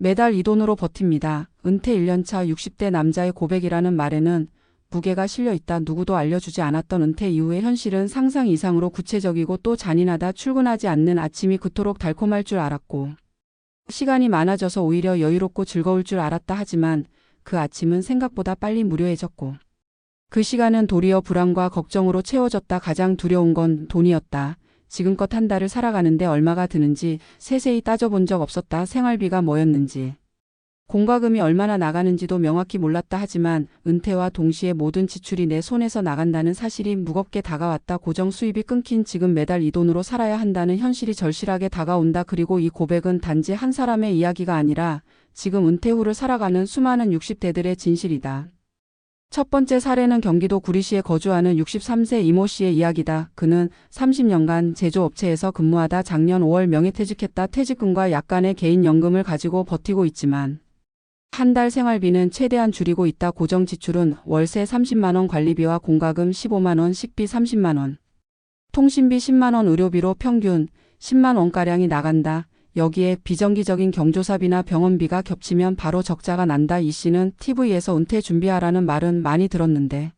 매달 이 돈으로 버팁니다. 은퇴 1년차 60대 남자의 고백이라는 말에는 무게가 실려 있다. 누구도 알려주지 않았던 은퇴 이후의 현실은 상상 이상으로 구체적이고 또 잔인하다. 출근하지 않는 아침이 그토록 달콤할 줄 알았고 시간이 많아져서 오히려 여유롭고 즐거울 줄 알았다. 하지만 그 아침은 생각보다 빨리 무료해졌고 그 시간은 도리어 불안과 걱정으로 채워졌다. 가장 두려운 건 돈이었다. 지금껏 한 달을 살아가는데 얼마가 드는지 세세히 따져본 적 없었다. 생활비가 뭐였는지 공과금이 얼마나 나가는지도 명확히 몰랐다. 하지만 은퇴와 동시에 모든 지출이 내 손에서 나간다는 사실이 무겁게 다가왔다. 고정 수입이 끊긴 지금 매달 이 돈으로 살아야 한다는 현실이 절실하게 다가온다. 그리고 이 고백은 단지 한 사람의 이야기가 아니라 지금 은퇴 후를 살아가는 수많은 60대들의 진실이다. 첫 번째 사례는 경기도 구리시에 거주하는 63세 이모 씨의 이야기다. 그는 30년간 제조업체에서 근무하다 작년 5월 명예퇴직했다. 퇴직금과 약간의 개인연금을 가지고 버티고 있지만 한 달 생활비는 최대한 줄이고 있다. 고정 지출은 월세 30만 원, 관리비와 공과금 15만 원, 식비 30만 원, 통신비 10만 원, 의료비로 평균 10만 원가량이 나간다. 여기에 비정기적인 경조사비나 병원비가 겹치면 바로 적자가 난다. 이 씨는 TV에서 은퇴 준비하라는 말은 많이 들었는데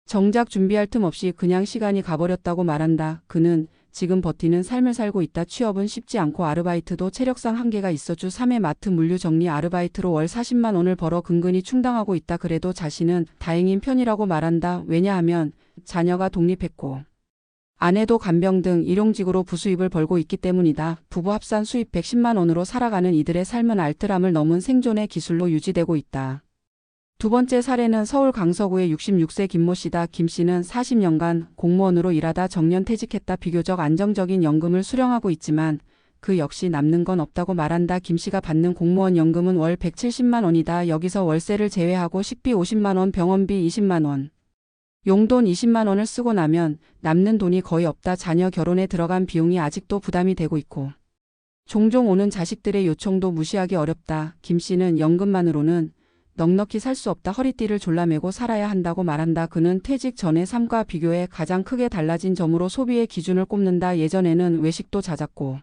정작 준비할 틈 없이 그냥 시간이 가버렸다고 말한다. 그는 지금 버티는 삶을 살고 있다. 취업은 쉽지 않고 아르바이트도 체력상 한계가 있어 주 3회 마트 물류 정리 아르바이트로 월 40만 원을 벌어 근근히 충당하고 있다. 그래도 자신은 다행인 편이라고 말한다. 왜냐하면 자녀가 독립했고 아내도 간병 등 일용직으로 부수입을 벌고 있기 때문이다. 부부 합산 수입 110만 원으로 살아가는 이들의 삶은 알뜰함을 넘은 생존의 기술로 유지되고 있다. 두 번째 사례는 서울 강서구의 66세 김모 씨다. 김 씨는 40년간 공무원으로 일하다 정년 퇴직했다. 비교적 안정적인 연금을 수령하고 있지만 그 역시 남는 건 없다고 말한다. 김 씨가 받는 공무원 연금은 월 170만 원이다. 여기서 월세를 제외하고 식비 50만 원, 병원비 20만 원, 용돈 20만 원을 쓰고 나면 남는 돈이 거의 없다. 자녀 결혼에 들어간 비용이 아직도 부담이 되고 있고 종종 오는 자식들의 요청도 무시하기 어렵다. 김 씨는 연금만으로는 넉넉히 살 수 없다. 허리띠를 졸라매고 살아야 한다고 말한다. 그는 퇴직 전의 삶과 비교해 가장 크게 달라진 점으로 소비의 기준을 꼽는다. 예전에는 외식도 잦았고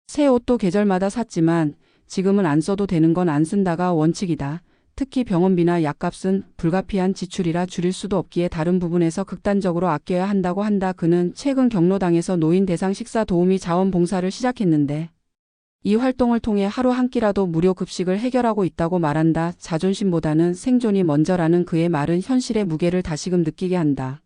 새 옷도 계절마다 샀지만 지금은 안 써도 되는 건 안 쓴다가 원칙이다. 특히 병원비나 약값은 불가피한 지출이라 줄일 수도 없기에 다른 부분에서 극단적으로 아껴야 한다고 한다. 그는 최근 경로당에서 노인 대상 식사 도우미 자원봉사를 시작했는데 이 활동을 통해 하루 한 끼라도 무료 급식을 해결하고 있다고 말한다. 자존심보다는 생존이 먼저라는 그의 말은 현실의 무게를 다시금 느끼게 한다.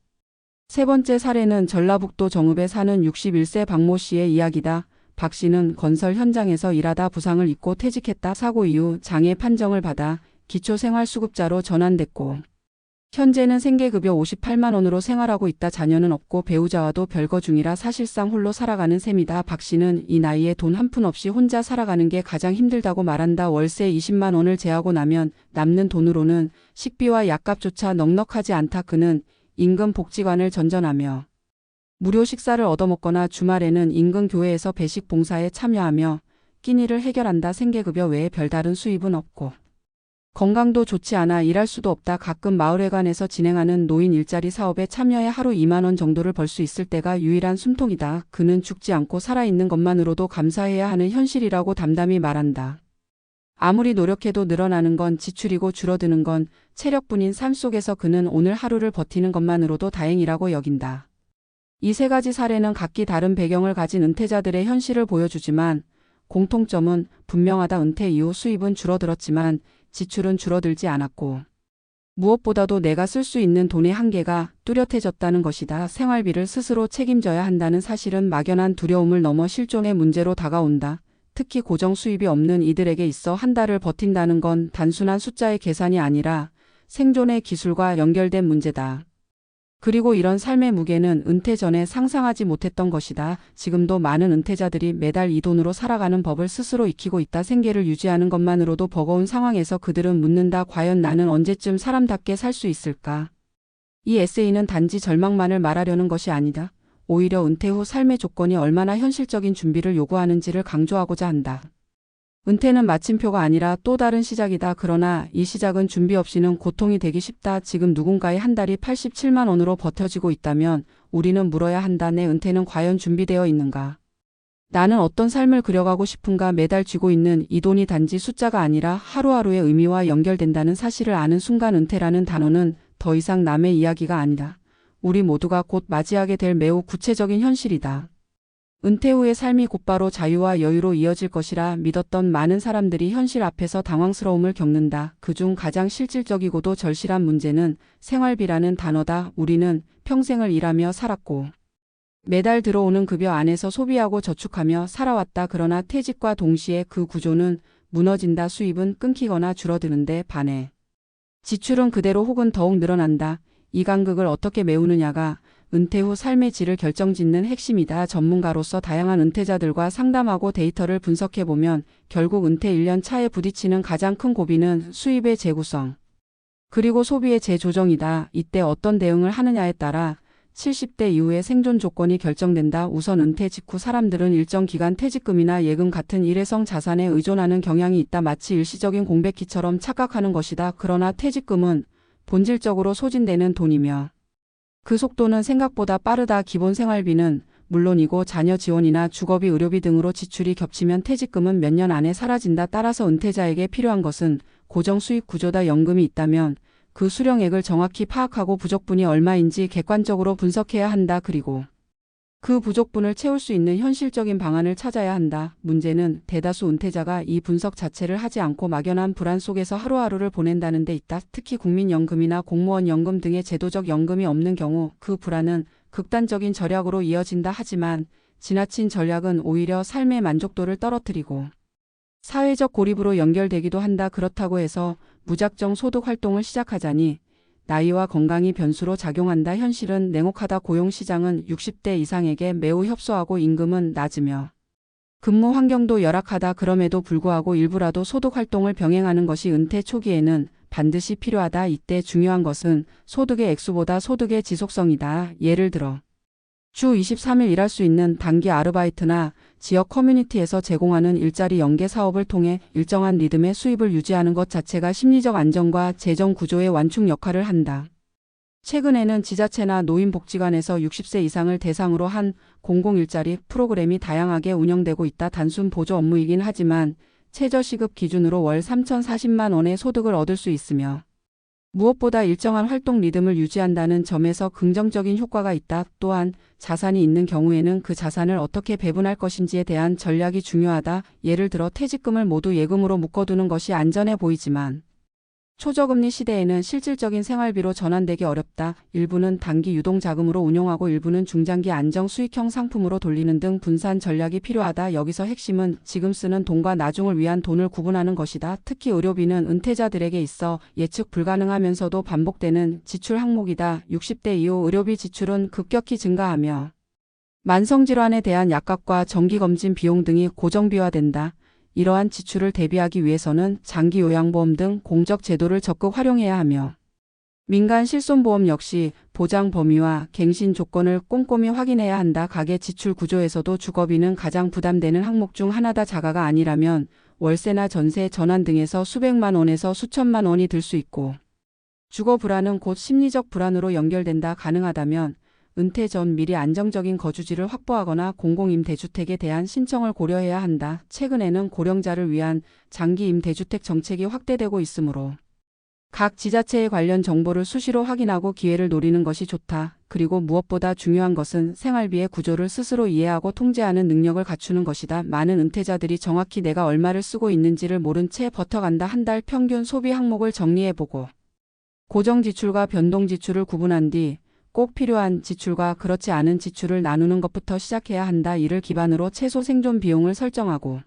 세 번째 사례는 전라북도 정읍에 사는 61세 박모 씨의 이야기다. 박 씨는 건설 현장에서 일하다 부상을 입고 퇴직했다. 사고 이후 장애 판정을 받아 기초생활수급자로 전환됐고 현재는 생계급여 58만 원으로 생활하고 있다. 자녀는 없고 배우자와도 별거 중이라 사실상 홀로 살아가는 셈이다. 박 씨는 이 나이에 돈 한 푼 없이 혼자 살아가는 게 가장 힘들다고 말한다. 월세 20만 원을 제하고 나면 남는 돈으로는 식비와 약값조차 넉넉하지 않다. 그는 인근 복지관을 전전하며 무료 식사를 얻어먹거나 주말에는 인근 교회에서 배식 봉사에 참여하며 끼니를 해결한다. 생계급여 외에 별다른 수입은 없고 건강도 좋지 않아 일할 수도 없다. 가끔 마을회관에서 진행하는 노인 일자리 사업에 참여해 하루 2만 원 정도를 벌 수 있을 때가 유일한 숨통이다. 그는 죽지 않고 살아있는 것만으로도 감사해야 하는 현실이라고 담담히 말한다. 아무리 노력해도 늘어나는 건 지출이고 줄어드는 건 체력뿐인 삶 속에서 그는 오늘 하루를 버티는 것만으로도 다행이라고 여긴다. 이 세 가지 사례는 각기 다른 배경을 가진 은퇴자들의 현실을 보여주지만 공통점은 분명하다. 은퇴 이후 수입은 줄어들었지만 지출은 줄어들지 않았고 무엇보다도 내가 쓸 수 있는 돈의 한계가 뚜렷해졌다는 것이다. 생활비를 스스로 책임져야 한다는 사실은 막연한 두려움을 넘어 실존의 문제로 다가온다. 특히 고정 수입이 없는 이들에게 있어 한 달을 버틴다는 건 단순한 숫자의 계산이 아니라 생존의 기술과 연결된 문제다. 그리고 이런 삶의 무게는 은퇴 전에 상상하지 못했던 것이다. 지금도 많은 은퇴자들이 매달 이 돈으로 살아가는 법을 스스로 익히고 있다. 생계를 유지하는 것만으로도 버거운 상황에서 그들은 묻는다. 과연 나는 언제쯤 사람답게 살 수 있을까? 이 에세이는 단지 절망만을 말하려는 것이 아니다. 오히려 은퇴 후 삶의 조건이 얼마나 현실적인 준비를 요구하는지를 강조하고자 한다. 은퇴는 마침표가 아니라 또 다른 시작이다. 그러나 이 시작은 준비 없이는 고통이 되기 쉽다. 지금 누군가의 한 달이 87만 원으로 버텨지고 있다면 우리는 물어야 한다. 내 은퇴는 과연 준비되어 있는가? 나는 어떤 삶을 그려가고 싶은가 매달 쥐고 있는 이 돈이 단지 숫자가 아니라 하루하루의 의미와 연결된다는 사실을 아는 순간 은퇴라는 단어는 더 이상 남의 이야기가 아니다. 우리 모두가 곧 맞이하게 될 매우 구체적인 현실이다. 은퇴 후의 삶이 곧바로 자유와 여유로 이어질 것이라 믿었던 많은 사람들이 현실 앞에서 당황스러움을 겪는다. 그중 가장 실질적이고도 절실한 문제는 생활비라는 단어다. 우리는 평생을 일하며 살았고 매달 들어오는 급여 안에서 소비하고 저축하며 살아왔다. 그러나 퇴직과 동시에 그 구조는 무너진다. 수입은 끊기거나 줄어드는데 반해 지출은 그대로 혹은 더욱 늘어난다. 이 간극을 어떻게 메우느냐가 은퇴 후 삶의 질을 결정짓는 핵심이다. 전문가로서 다양한 은퇴자들과 상담하고 데이터를 분석해보면 결국 은퇴 1년 차에 부딪히는 가장 큰 고비는 수입의 재구성, 그리고 소비의 재조정이다. 이때 어떤 대응을 하느냐에 따라 70대 이후의 생존 조건이 결정된다. 우선 은퇴 직후 사람들은 일정 기간 퇴직금이나 예금 같은 일회성 자산에 의존하는 경향이 있다. 마치 일시적인 공백기처럼 착각하는 것이다. 그러나 퇴직금은 본질적으로 소진되는 돈이며 그 속도는 생각보다 빠르다. 기본 생활비는 물론이고 자녀 지원이나 주거비, 의료비 등으로 지출이 겹치면 퇴직금은 몇 년 안에 사라진다. 따라서 은퇴자에게 필요한 것은 고정 수익 구조다. 연금이 있다면 그 수령액을 정확히 파악하고 부족분이 얼마인지 객관적으로 분석해야 한다. 그리고 그 부족분을 채울 수 있는 현실적인 방안을 찾아야 한다. 문제는 대다수 은퇴자가 이 분석 자체를 하지 않고 막연한 불안 속에서 하루하루를 보낸다는 데 있다. 특히 국민연금이나 공무원 연금 등의 제도적 연금이 없는 경우 그 불안은 극단적인 절약으로 이어진다. 하지만 지나친 전략은 오히려 삶의 만족도를 떨어뜨리고 사회적 고립으로 연결되기도 한다. 그렇다고 해서 무작정 소득 활동을 시작하자니 나이와 건강이 변수로 작용한다. 현실은 냉혹하다. 고용시장은 60대 이상에게 매우 협소하고 임금은 낮으며 근무 환경도 열악하다. 그럼에도 불구하고 일부라도 소득 활동을 병행하는 것이 은퇴 초기에는 반드시 필요하다. 이때 중요한 것은 소득의 액수보다 소득의 지속성이다. 예를 들어 주 23일 일할 수 있는 단기 아르바이트나 지역 커뮤니티에서 제공하는 일자리 연계 사업을 통해 일정한 리듬의 수입을 유지하는 것 자체가 심리적 안정과 재정 구조의 완충 역할을 한다. 최근에는 지자체나 노인복지관에서 60세 이상을 대상으로 한 공공일자리 프로그램이 다양하게 운영되고 있다. 단순 보조 업무이긴 하지만 최저시급 기준으로 월 3,040만 원의 소득을 얻을 수 있으며 무엇보다 일정한 활동 리듬을 유지한다는 점에서 긍정적인 효과가 있다. 또한 자산이 있는 경우에는 그 자산을 어떻게 배분할 것인지에 대한 전략이 중요하다. 예를 들어 퇴직금을 모두 예금으로 묶어두는 것이 안전해 보이지만 초저금리 시대에는 실질적인 생활비로 전환되기 어렵다. 일부는 단기 유동자금으로 운용하고 일부는 중장기 안정 수익형 상품으로 돌리는 등 분산 전략이 필요하다. 여기서 핵심은 지금 쓰는 돈과 나중을 위한 돈을 구분하는 것이다. 특히 의료비는 은퇴자들에게 있어 예측 불가능하면서도 반복되는 지출 항목이다. 60대 이후 의료비 지출은 급격히 증가하며 만성질환에 대한 약값과 정기검진 비용 등이 고정비화된다. 이러한 지출을 대비하기 위해서는 장기 요양보험 등 공적 제도를 적극 활용해야 하며 민간 실손보험 역시 보장 범위와 갱신 조건을 꼼꼼히 확인해야 한다. 가계 지출 구조에서도 주거비는 가장 부담되는 항목 중 하나다. 자가가 아니라면 월세나 전세, 전환 등에서 수백만 원에서 수천만 원이 들 수 있고 주거 불안은 곧 심리적 불안으로 연결된다. 가능하다면 은퇴 전 미리 안정적인 거주지를 확보하거나 공공임대주택에 대한 신청을 고려해야 한다. 최근에는 고령자를 위한 장기임대주택 정책이 확대되고 있으므로 각 지자체의 관련 정보를 수시로 확인하고 기회를 노리는 것이 좋다. 그리고 무엇보다 중요한 것은 생활비의 구조를 스스로 이해하고 통제하는 능력을 갖추는 것이다. 많은 은퇴자들이 정확히 내가 얼마를 쓰고 있는지를 모른 채 버텨간다. 한 달 평균 소비 항목을 정리해보고 고정지출과 변동지출을 구분한 뒤 꼭 필요한 지출과 그렇지 않은 지출을 나누는 것부터 시작해야 한다. 이를 기반으로 최소 생존 비용을 설정하고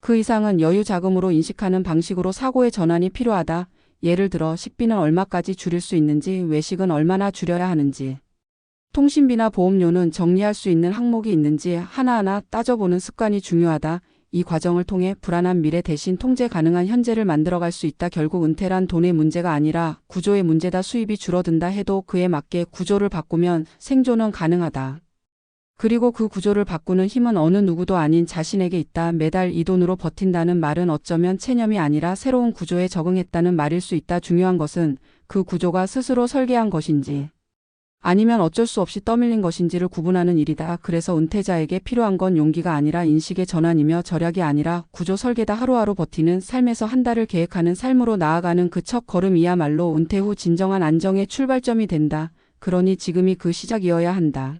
그 이상은 여유 자금으로 인식하는 방식으로 사고의 전환이 필요하다. 예를 들어 식비는 얼마까지 줄일 수 있는지, 외식은 얼마나 줄여야 하는지, 통신비나 보험료는 정리할 수 있는 항목이 있는지 하나하나 따져보는 습관이 중요하다. 이 과정을 통해 불안한 미래 대신 통제 가능한 현재를 만들어갈 수 있다. 결국 은퇴란 돈의 문제가 아니라 구조의 문제다. 수입이 줄어든다 해도 그에 맞게 구조를 바꾸면 생존은 가능하다. 그리고 그 구조를 바꾸는 힘은 어느 누구도 아닌 자신에게 있다. 매달 이 돈으로 버틴다는 말은 어쩌면 체념이 아니라 새로운 구조에 적응했다는 말일 수 있다. 중요한 것은 그 구조가 스스로 설계한 것인지 아니면 어쩔 수 없이 떠밀린 것인지를 구분하는 일이다. 그래서 은퇴자에게 필요한 건 용기가 아니라 인식의 전환이며 절약이 아니라 구조 설계다. 하루하루 버티는 삶에서 한 달을 계획하는 삶으로 나아가는 그 첫 걸음이야말로 은퇴 후 진정한 안정의 출발점이 된다. 그러니 지금이 그 시작이어야 한다.